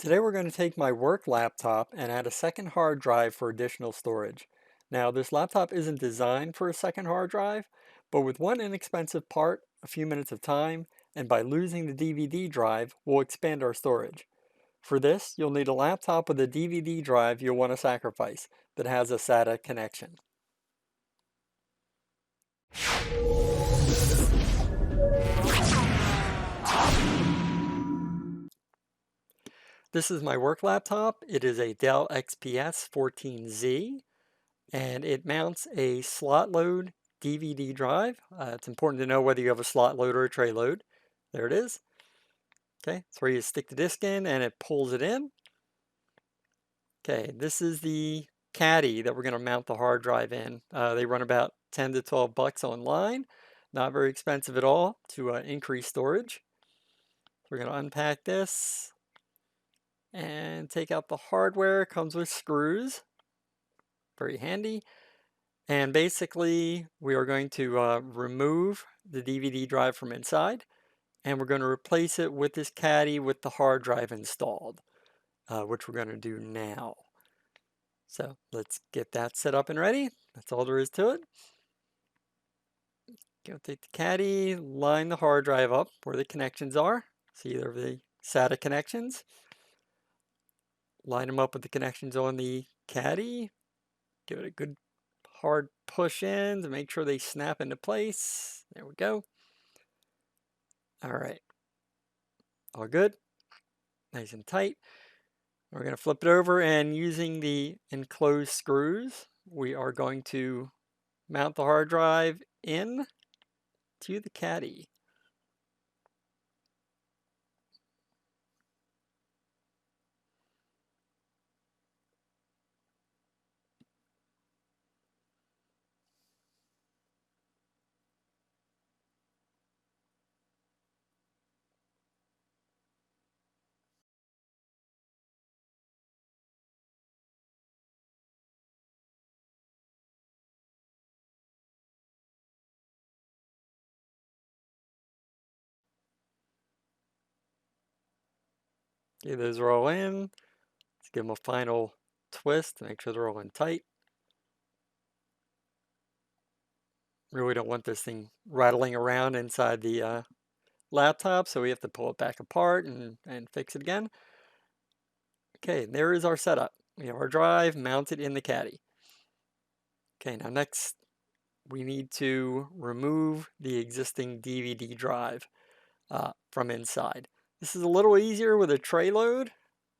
Today we're going to take my work laptop and add a second hard drive for additional storage. Now this laptop isn't designed for a second hard drive, but with one inexpensive part, a few minutes of time, and by losing the DVD drive, we'll expand our storage. For this, you'll need a laptop with a DVD drive you'll want to sacrifice that has a SATA connection. This is my work laptop. It is a Dell XPX 14Z, and it mounts a slot load DVD drive. It's important to know whether you have a slot load or a tray load. There it is. Okay, it's where you stick the disk in and it pulls it in. Okay, this is the caddy that we're going to mount the hard drive in. They run about 10 to 12 bucks online. Not very expensive at all to increase storage. We're going to unpack this and take out the hardware. It comes with screws. Very handy. And basically, we are going to remove the DVD drive from inside, and we're going to replace it with this caddy with the hard drive installed, which we're going to do now. So let's get that set up and ready. That's all there is to it. Go take the caddy, line the hard drive up where the connections are. See, they're the SATA connections. Line them up with the connections on the caddy. Give it a good hard push in to make sure they snap into place. There we go. All right. All good. Nice and tight. We're going to flip it over, and using the enclosed screws, we are going to mount the hard drive in to the caddy. Okay, those are all in. Let's give them a final twist to make sure they're all in tight. Really don't want this thing rattling around inside the laptop, so we have to pull it back apart and fix it again. Okay, there is our setup. We have our drive mounted in the caddy. Okay, now next we need to remove the existing DVD drive from inside. This is a little easier with a tray load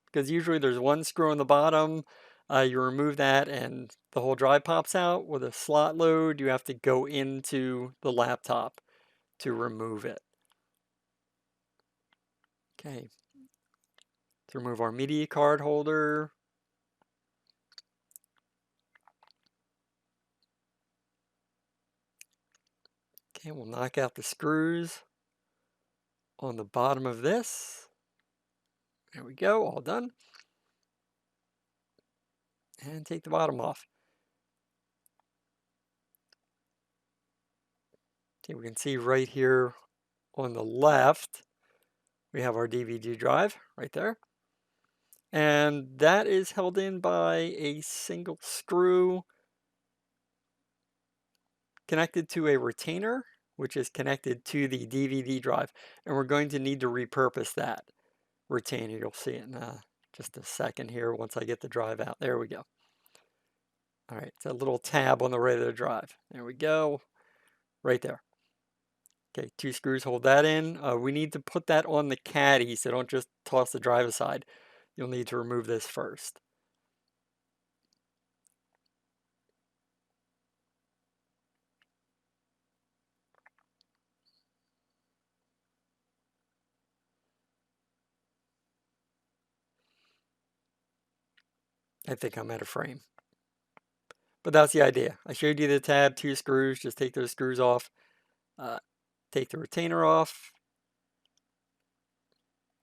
because usually there's one screw on the bottom. You remove that and the whole drive pops out. With a slot load, you have to go into the laptop to remove it. Okay, to remove our media card holder. Okay, we'll knock out the screws on the bottom of this. There we go, all done. And take the bottom off. Okay, we can see right here on the left, we have our DVD drive right there. And that is held in by a single screw connected to a retainer, which is connected to the DVD drive. And we're going to need to repurpose that retainer. You'll see it in just a second here once I get the drive out. There we go. All right, it's a little tab on the right of the drive. There we go, right there. Okay, 2 screws hold that in. We need to put that on the caddy, so don't just toss the drive aside. You'll need to remove this first. I think I'm out of frame. But that's the idea. I showed you the tab, 2 screws. Just take those screws off. Take the retainer off.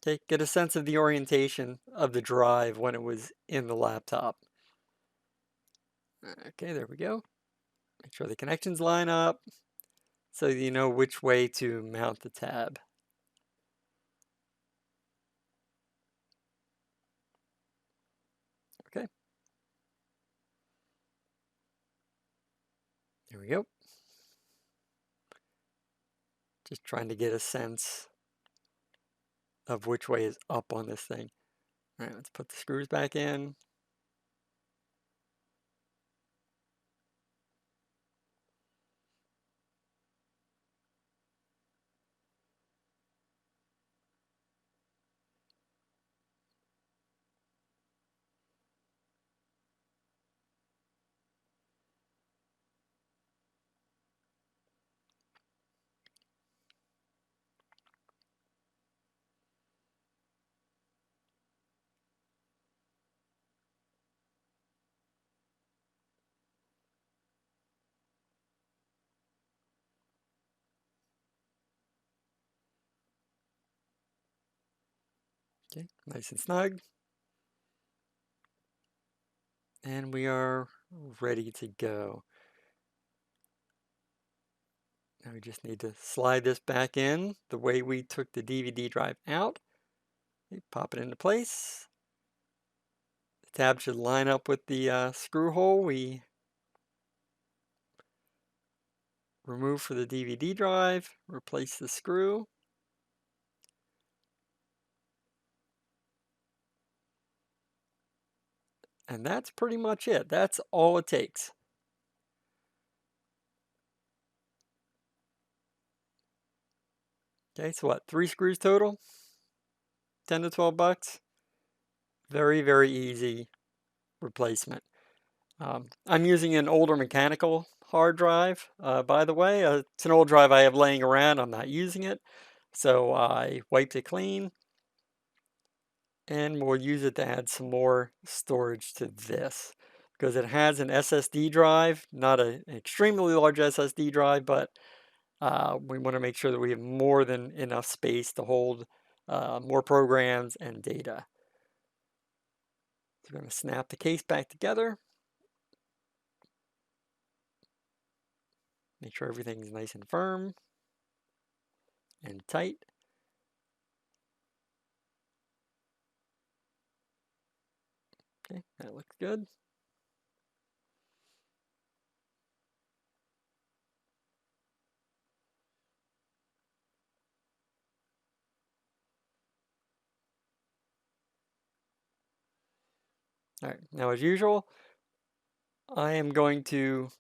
Okay, get a sense of the orientation of the drive when it was in the laptop. Okay, there we go. Make sure the connections line up so you know which way to mount the tab. we go. Just trying to get a sense of which way is up on this thing. All right, let's put the screws back in. Okay, nice and snug. And we are ready to go. Now we just need to slide this back in the way we took the DVD drive out. Okay, pop it into place. The tab should line up with the screw hole we removed for the DVD drive. Replace the screw. And that's pretty much it. That's all it takes. Okay, so what, 3 screws total? 10 to 12 bucks? Very, very easy replacement. I'm using an older mechanical hard drive, by the way. It's an old drive I have laying around. I'm not using it. So I wiped it clean. And we'll use it to add some more storage to this. Because it has an SSD drive, not an extremely large SSD drive, but we want to make sure that we have more than enough space to hold more programs and data. So we're going to snap the case back together. Make sure everything's nice and firm and tight. Okay, that looks good. All right, now as usual, I am going to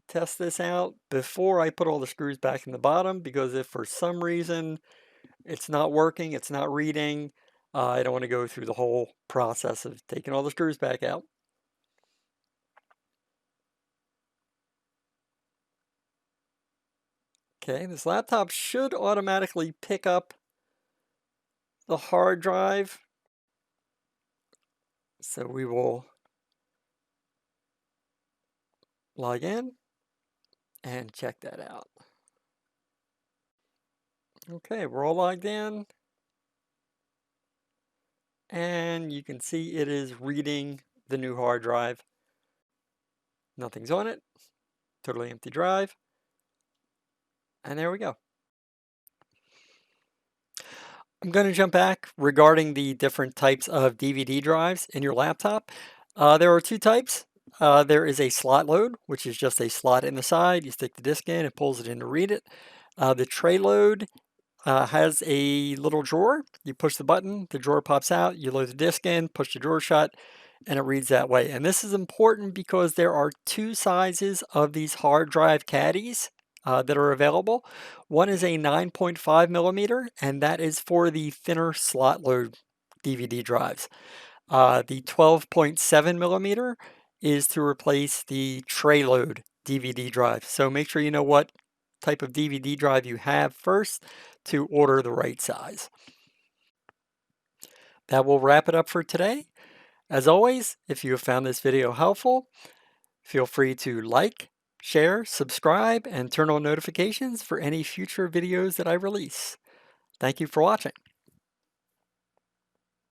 test this out before I put all the screws back in the bottom, because if for some reason it's not working, it's not reading, I don't want to go through the whole process of taking all the screws back out. Okay, this laptop should automatically pick up the hard drive. So we will log in and check that out. Okay, we're all logged in. And you can see it is reading the new hard drive. Nothing's on it. Totally empty drive. And there we go. I'm going to jump back regarding the different types of DVD drives in your laptop. There are 2 types. There is a slot load, which is just a slot in the side. You stick the disk in, it pulls it in to read it. The tray load has a little drawer. You push the button, the drawer pops out, you load the disk in, push the drawer shut, and it reads that way. And this is important because there are 2 sizes of these hard drive caddies that are available. One is a 9.5 millimeter, and that is for the thinner slot load DVD drives. The 12.7 millimeter is to replace the tray load DVD drive. So make sure you know what type of DVD drive you have first to order the right size. That will wrap it up for today. As always, if you have found this video helpful, feel free to like, share, subscribe, and turn on notifications for any future videos that I release. Thank you for watching.